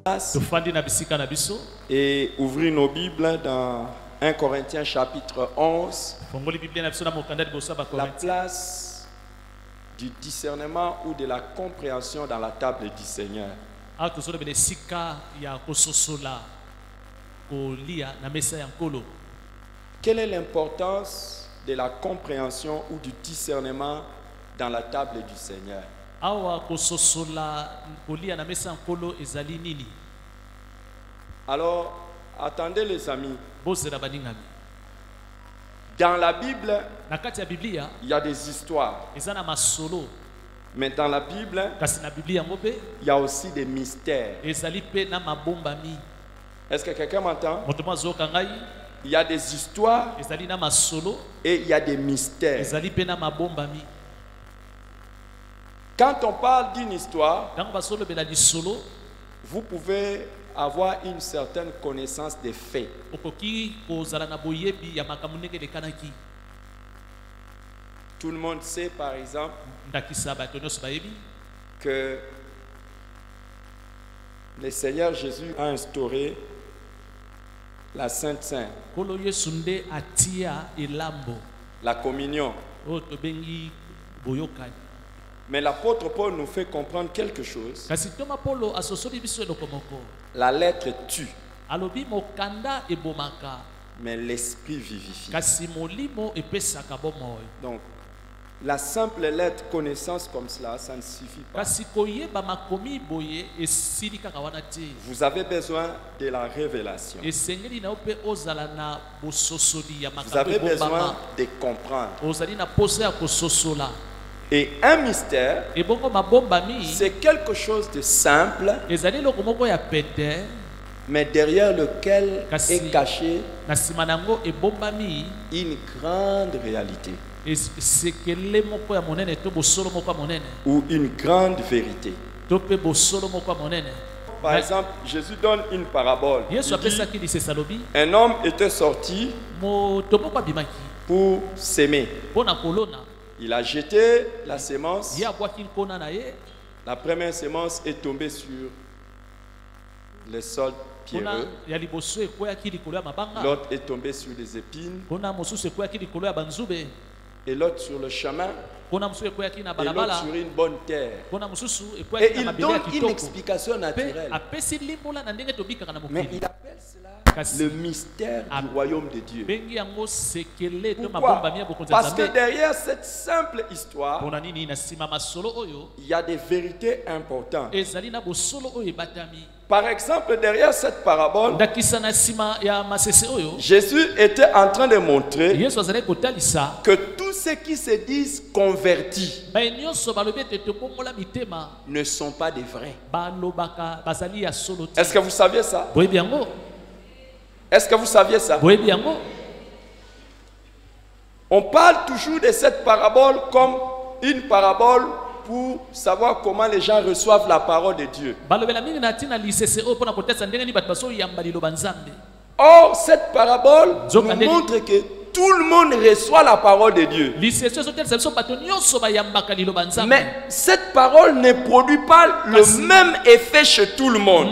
place et ouvrir nos Bibles dans 1 Corinthiens chapitre 11. La place du discernement ou de la compréhension dans la table du Seigneur. Quelle est l'importance de la compréhension ou du discernement dans la table du Seigneur? Alors, attendez les amis. Dans la Bible, il y a des histoires. Mais dans la Bible, il y a aussi des mystères. Est-ce que quelqu'un m'entend? Il y a des histoires et il y a des mystères. Quand on parle d'une histoire, vous pouvez avoir une certaine connaissance des faits. Tout le monde sait par exemple que le Seigneur Jésus a instauré la Sainte Seine, la communion. Mais l'apôtre Paul nous fait comprendre quelque chose. La lettre tue, mais l'esprit vivifie. Donc, la simple lettre connaissance comme cela, ça ne suffit pas. Vous avez besoin de la révélation. Vous avez besoin de comprendre. Et un mystère, c'est quelque chose de simple, mais derrière lequel est cachée une grande réalité ou une grande vérité. Par exemple, Jésus donne une parabole. Il dit, un homme était sorti pour s'aimer. Il a jeté la semence. La première semence est tombée sur les sols pierreux. L'autre est tombée sur les épines. Et l'autre sur le chemin. Et l'autre sur une bonne terre. Et il donne une explication naturelle. Mais il appelle cela le mystère du royaume de Dieu. Pourquoi? Parce que derrière cette simple histoire, il y a des vérités importantes. Par exemple, derrière cette parabole, Jésus était en train de montrer que tous ceux qui se disent convertis ne sont pas des vrais. Est-ce que vous saviez ça? Est-ce que vous saviez ça? On parle toujours de cette parabole comme une parabole pour savoir comment les gens reçoivent la parole de Dieu. Or, cette parole nous montre que tout le monde reçoit la parole de Dieu. Mais cette parole ne produit pas le même effet chez tout le monde.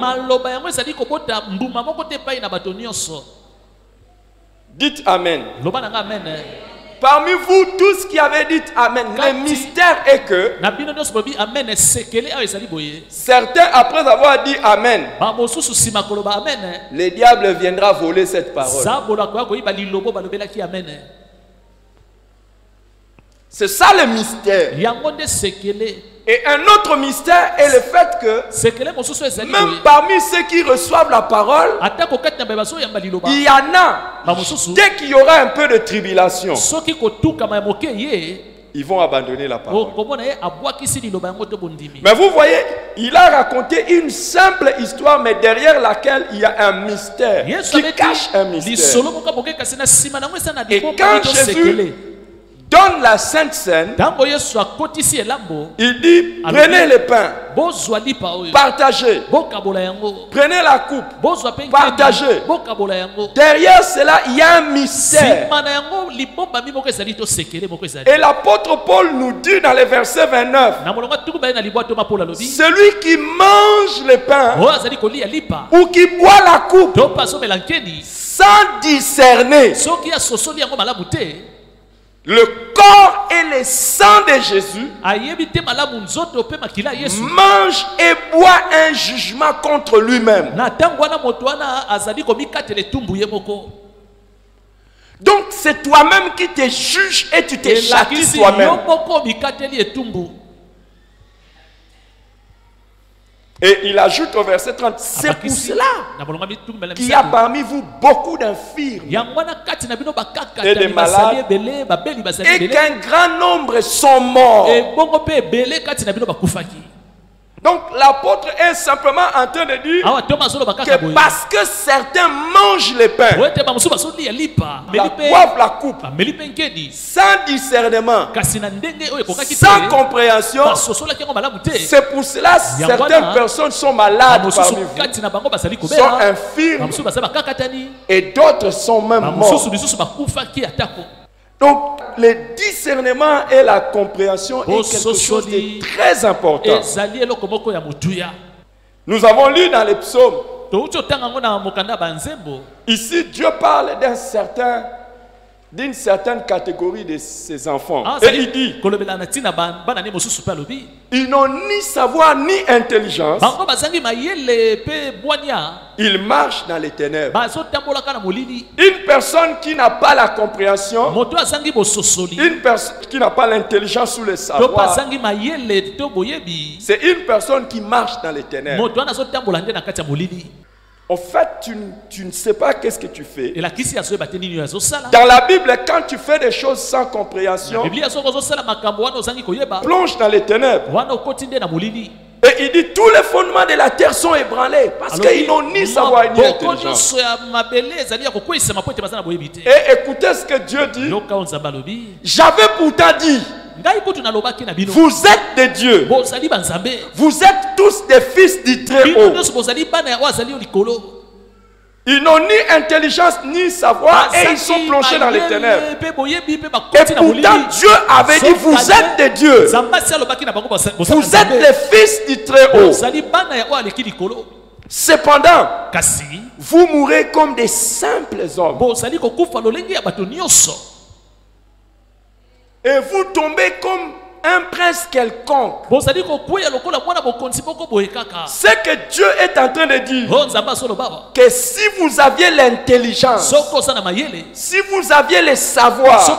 Dites Amen. Parmi vous tous qui avez dit Amen, le mystère est que certains, après avoir dit Amen, le diable viendra voler cette parole. C'est ça le mystère. Et un autre mystère est le fait que même parmi ceux qui reçoivent la parole, il y en a, dès qu'il y aura un peu de tribulation, ils vont abandonner la parole. Mais vous voyez, il a raconté une simple histoire, mais derrière laquelle il y a un mystère, qui cache un mystère. Et quand Jésus donne la Sainte Seine, il dit, prenez le pain, partagez. Prenez la coupe, partagez. Derrière cela, il y a un mystère. Et l'apôtre Paul nous dit dans le verset 29, celui qui mange le pain ou qui boit la coupe sans discerner le corps et le sang de Jésus, mange et boit un jugement contre lui-même. Donc c'est toi-même qui te juges et tu te châties toi-même. Et il ajoute au verset 30, c'est pour cela qu'il y a parmi vous beaucoup d'infirmes et de malades et qu'un grand nombre sont morts. Donc l'apôtre est simplement en train de dire que parce que certains mangent le pain, boivent la coupe, sans discernement, sans compréhension, c'est pour cela que certaines personnes sont malades parmi vous, sont infirmes, et d'autres sont même morts. Donc, le discernement et la compréhension est quelque chose de très important. Nous avons lu dans les psaumes, ici Dieu parle d'une certaine catégorie de ses enfants. Et il dit, ils n'ont ni savoir ni intelligence. Ils marchent dans les ténèbres. Une personne qui n'a pas la compréhension, une personne qui n'a pas l'intelligence ou le savoir, c'est une personne qui marche dans les ténèbres. En fait, tu ne sais pas qu'est-ce que tu fais. Dans la Bible, quand tu fais des choses sans compréhension, plonge dans les ténèbres. Et il dit, tous les fondements de la terre sont ébranlés parce qu'ils n'ont ni savoir ni intelligence. Et écoutez ce que Dieu dit. J'avais pourtant dit, vous êtes des dieux. Vous êtes tous des fils du Très-Haut. Ils n'ont ni intelligence ni savoir et ils sont plongés dans les ténèbres. Et pourtant Dieu avait dit, vous êtes des dieux. Vous êtes les fils du Très-Haut. Cependant, vous mourrez comme des simples hommes. Et vous tombez comme un prince quelconque. Ce que Dieu est en train de dire, que si vous aviez l'intelligence, si vous aviez le savoir,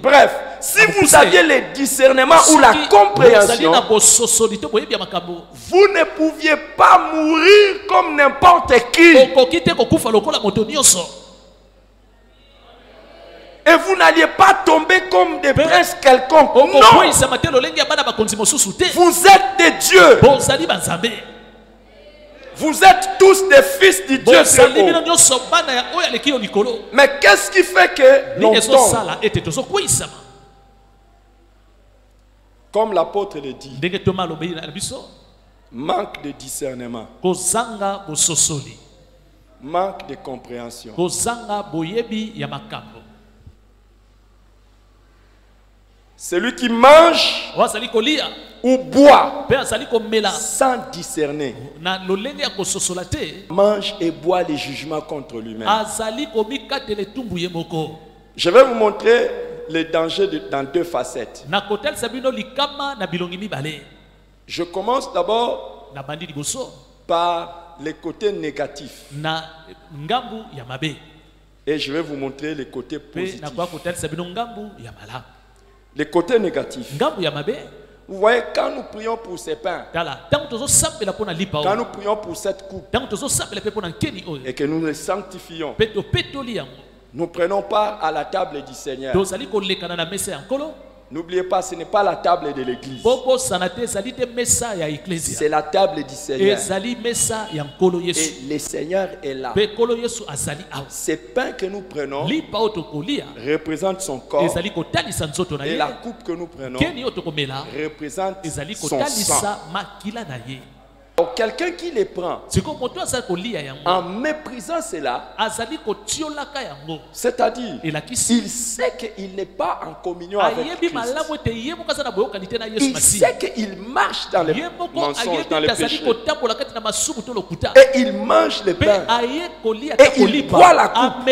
bref, si vous aviez le discernement ou la compréhension, vous ne pouviez pas mourir comme n'importe qui. Et vous n'alliez pas tomber comme des princes quelconques. Non. Vous êtes des dieux. Vous êtes tous des fils du Dieu Très-Haut. Mais qu'est-ce qui fait que l'on tombe? Comme l'apôtre le dit, manque de discernement, manque de compréhension. Celui qui mange ou boit sans discerner mange et boit les jugements contre lui-même. Je vais vous montrer les dangers dans deux facettes. Je commence d'abord par les côtés négatifs et je vais vous montrer les côtés positifs. Les côtés négatifs. Vous voyez, quand nous prions pour ces pains, quand nous prions pour cette coupe, et que nous les sanctifions, nous prenons part à la table du Seigneur. N'oubliez pas, ce n'est pas la table de l'église. C'est la table du Seigneur. Et le Seigneur est là. Ces pains que nous prenons représentent son corps. Et la coupe que nous prenons représente son sang. Quelqu'un qui les prend en méprisant cela, c'est-à-dire il sait qu'il n'est pas en communion avec Christ. Il sait qu'il marche dans les mensonges, dans les péchés. Et il mange le pain. Et il boit la coupe.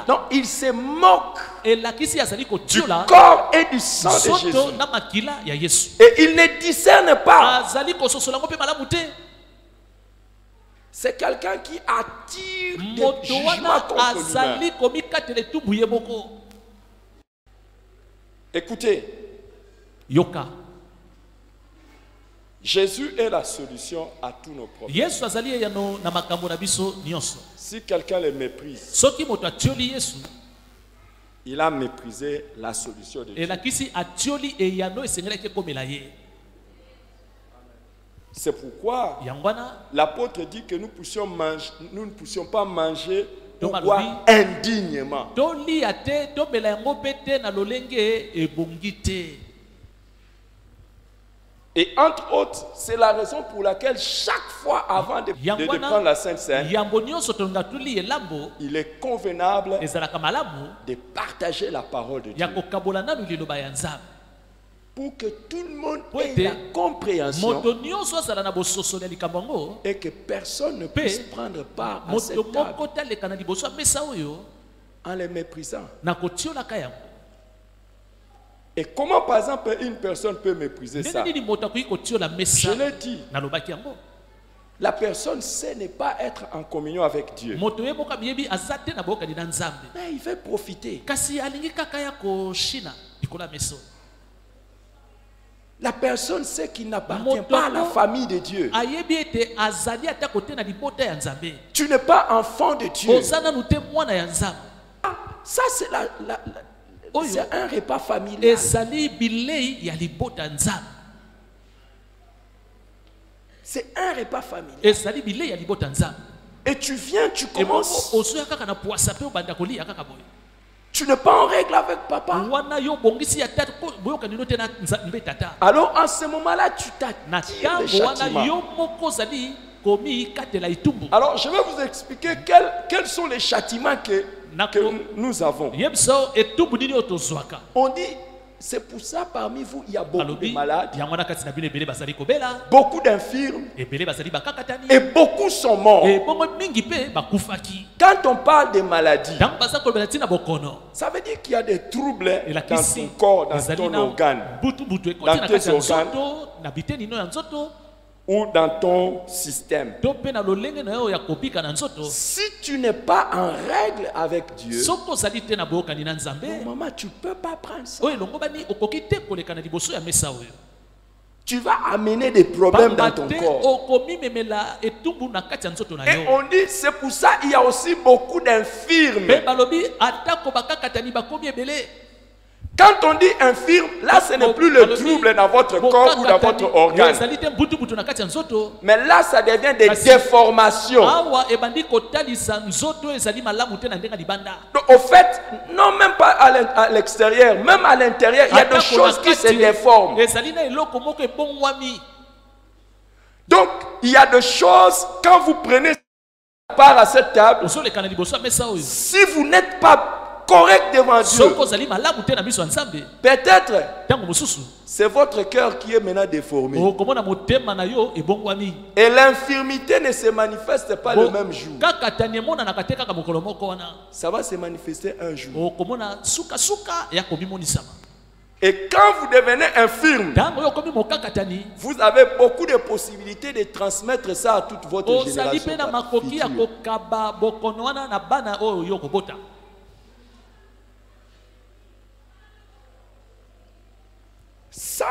Non, il se moque du corps et du sang de Jésus. Et il ne discerne pas. C'est quelqu'un qui attire des jugements contre lui-même. Écoutez, Jésus est la solution à tous nos problèmes. Si quelqu'un le méprise, il a méprisé la solution de Dieu. C'est pourquoi l'apôtre dit que nous ne puissions pas manger ou boire indignement. Et entre autres, c'est la raison pour laquelle chaque fois avant de prendre la Sainte Seine, il est convenable de partager la parole de Dieu. Pour que tout le monde ait la compréhension et que personne ne puisse prendre part à cette table en les méprisant. Et comment par exemple une personne peut mépriser ça? Je l'ai dit. La personne sait ne pas être en communion avec Dieu. Mais il veut profiter. La personne sait qu'il n'appartient pas à la famille de Dieu. Tu n'es pas enfant de Dieu. Ça c'est c'est un repas familial. C'est un repas familial. Et tu viens, tu commences. Tu n'es pas en règle avec papa. Alors en ce moment-là, tu t'attires le châtiment. Alors je vais vous expliquer quels sont les châtiments que nous avons. On dit, c'est pour ça parmi vous il y a beaucoup de malades, beaucoup d'infirmes et beaucoup sont morts. Quand on parle de maladies, ça veut dire qu'il y a des troubles dans ton corps, dans ton organe, dans tes organes ou dans ton système. Si tu n'es pas en règle avec Dieu, normalement tu ne peux pas prendre ça. Tu vas amener des problèmes dans ton corps. Et on dit, c'est pour ça qu'il y a aussi beaucoup d'infirmes. Quand on dit infirme, là ce n'est plus le trouble dans votre corps ou dans votre organe. Mais là ça devient des déformations. Donc au fait, non même pas à l'extérieur, même à l'intérieur, il y a des choses qui se déforment. Donc il y a des choses, quand vous prenez part à cette table, si vous n'êtes pas correct devant Dieu, peut-être c'est votre cœur qui est maintenant déformé. Et l'infirmité ne se manifeste pas le même jour. Ça va se manifester un jour. Et quand vous devenez infirme, vous avez beaucoup de possibilités de transmettre ça à toute votre génération. Ça,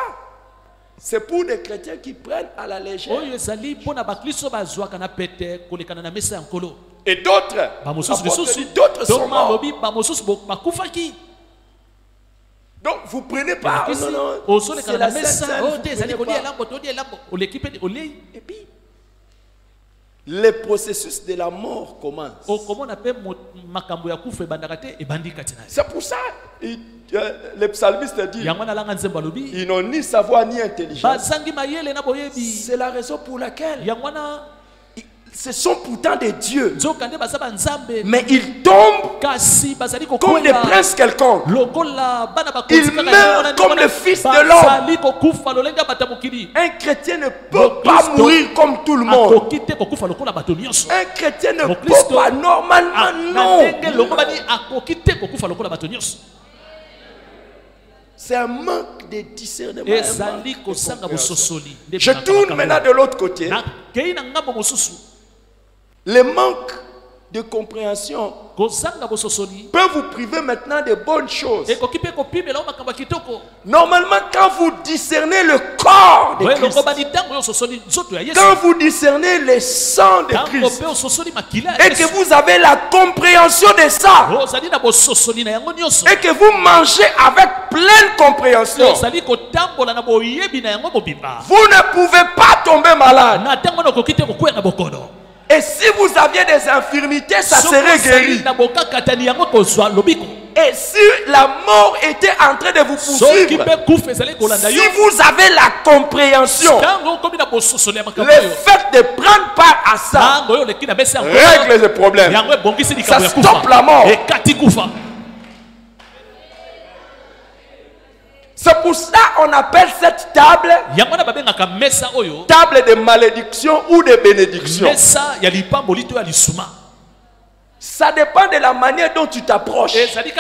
c'est pour des chrétiens qui prennent à la légère. Et d'autres sont morts. Donc vous prenez pas. Non, c'est la Sainte Seine. Et puis, le processus de la mort commence. C'est pour ça le psalmiste dit ils n'ont ni savoir ni intelligence. C'est la raison pour laquelle ce sont pourtant des dieux, mais ils tombent comme des princes quelconques. Ils meurent comme le fils de l'homme. Un chrétien ne peut pas mourir comme tout le monde. Un chrétien ne peut pas, normalement, non. C'est un manque de discernement. Je tourne maintenant de l'autre côté. Le manque de compréhension peut vous priver maintenant de bonnes choses. Normalement, quand vous discernez le corps de Christ, quand vous discernez le sang de Christ, et que vous avez la compréhension de ça, et que vous mangez avec pleine compréhension, vous ne pouvez pas tomber malade. Et si vous aviez des infirmités, ça serait guéri. Et si la mort était en train de vous poursuivre, si vous avez la compréhension, le fait de prendre part à ça règle les problèmes. Ça stoppe la mort. C'est pour ça qu'on appelle cette table table de malédiction ou de bénédiction. Ça dépend de la manière dont tu t'approches. Si tu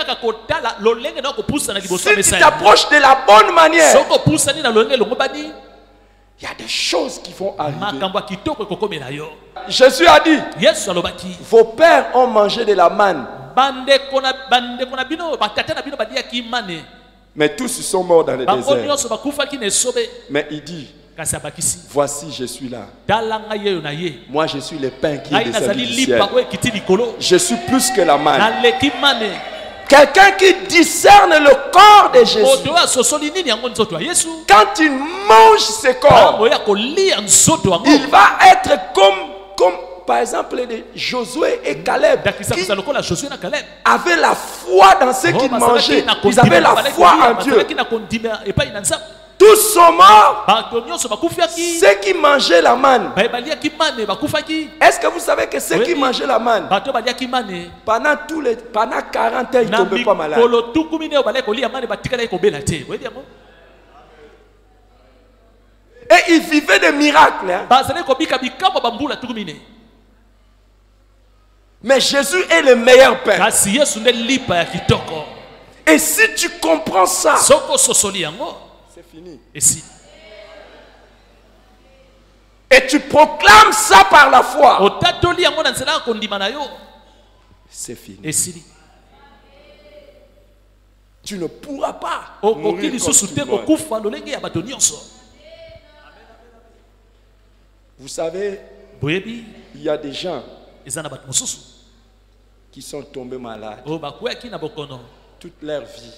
t'approches de la bonne manière, il y a des choses qui vont arriver. Jésus a dit, vos pères ont mangé de la manne, mais tous sont morts dans le désert. Mais il dit, voici, je suis là. Moi, je suis le pain qui est descendu du ciel. Je suis plus que la manne. Quelqu'un qui discerne le corps de Jésus, quand il mange ce corps, il va être comme par exemple Josué et Caleb, qui avaient la foi dans ce qu'ils mangeaient. Ils avaient la foi en Dieu. Tous sont morts. Ceux qui mangeaient la manne. Est-ce que vous savez que ceux qui mangeaient la manne, pendant 40 ans, ils ne tombaient pas malades? Et ils vivaient des miracles. Mais Jésus est le meilleur pain. Et si tu comprends ça, c'est fini. Et tu proclames ça par la foi, c'est fini. Tu ne pourras pas mourir comme tout le monde. Vous savez, il y a des gens qui sont tombés malades toute leur vie.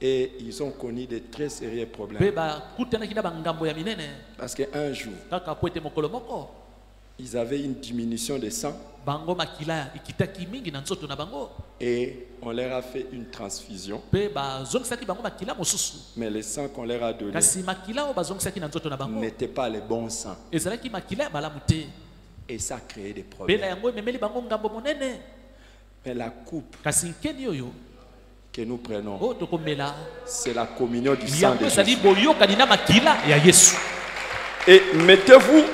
Et ils ont connu de très sérieux problèmes. Parce qu'un jour, ils avaient une diminution de sang. Et on leur a fait une transfusion. Mais le sang qu'on leur a donné n'était pas le bon sang. Et ça a créé des problèmes. Mais la coupe que nous prenons, c'est la communion du sang de Jésus. Et mettez-vous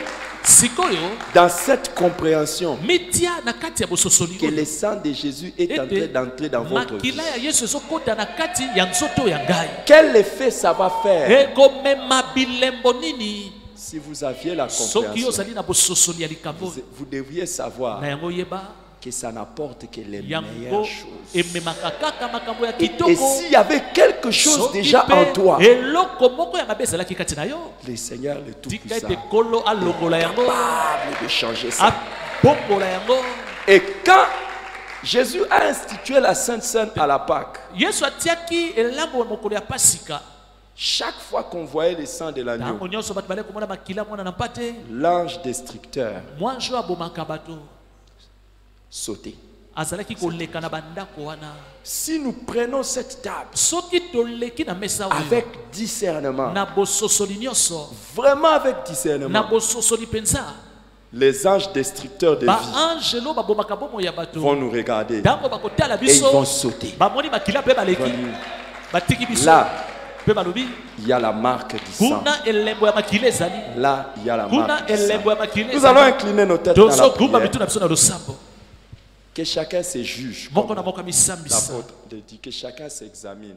dans cette compréhension que le sang de Jésus est en train d'entrer dans votre vie. Quel effet ça va faire si vous aviez la compréhension? Vous devriez savoir que ça n'apporte que les meilleures choses. Et s'il y avait quelque chose déjà en toi, le Seigneur le Tout-Puissant est capable de changer ça. Et quand Jésus a institué la Sainte Seine à la Pâque. Chaque fois qu'on voyait le sang de l'agneau, l'ange destructeur sautait. Si nous prenons cette table avec discernement, vraiment avec discernement, les anges destructeurs de vie vont nous regarder et ils vont sauter. Là, il y a la marque du sang. Là, il y a la marque du sang. Nous allons incliner nos têtes dans la prière. Que chacun se juge. L'apôtre dit que chacun s'examine.